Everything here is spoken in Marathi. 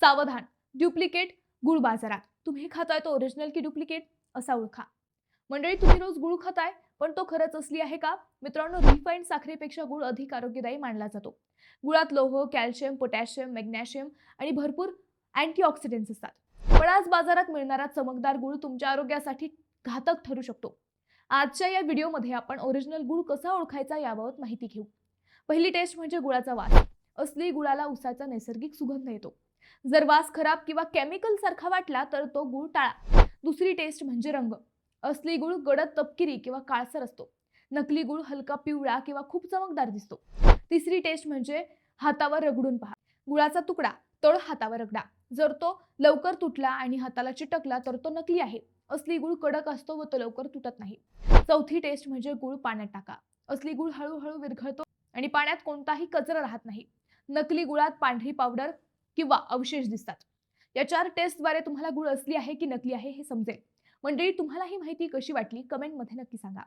सावधान, डुप्लिकेट गुळ बाजारात. तुम्ही खाताय तो ओरिजिनल की डुप्लिकेट असा ओळखा. मंडळी, तुम्ही रोज गुळ खाताय, पण तो खरंच असली आहे का? मित्रांनो, रिफाईंड साखरेपेक्षा गुळ अधिक आरोग्यदायी मानला जातो. गुळात लोह, कॅल्शियम, पोटॅशियम, मॅग्नेशियम आणि भरपूर अँटीऑक्सिडंट्स असतात. पण आज बाजारात मिळणारा चमकदार गुळ तुमच्या आरोग्यासाठी घातक ठरू शकतो. आजच्या या व्हिडिओमध्ये आपण ओरिजिनल गुळ कसा ओळखायचा याबाबत माहिती घेऊ. पहिली टेस्ट म्हणजे गुळाचा वास. असली गुळाला उसाचा नैसर्गिक सुगंध येतो. जर वास खराब किंवा केमिकल सारखा वाटला तर तो गुळ टाळा. दुसरी टेस्ट म्हणजे रंग. असली गुळ गडद तपकिरी किंवा काळसर असतो. नकली गुळ हलका पिवळा किंवा खूप चमकदार दिसतो. तिसरी टेस्ट म्हणजे हातावर रगडून पहा. गुळाचा तुकडा तळ हातावर रगडा. जर तो लवकर तुटला आणि हाताला चिटकला तर तो नकली आहे. असली गुळ कडक असतो व तो लवकर तुटत नाही. चौथी टेस्ट म्हणजे गुळ पाण्यात टाका. असली गुळ हळूहळू विरघळतो आणि पाण्यात कोणताही कचरा राहत नाही. नकली गुळात पांढरी पावडर किंवा अवशेष दिसतात. या 4 टेस्टद्वारे तुम्हाला गुळ असली आहे की नकली आहे हे समजेल. मंडळी, तुम्हाला ही माहिती कशी वाटली कमेंटमध्ये नक्की सांगा.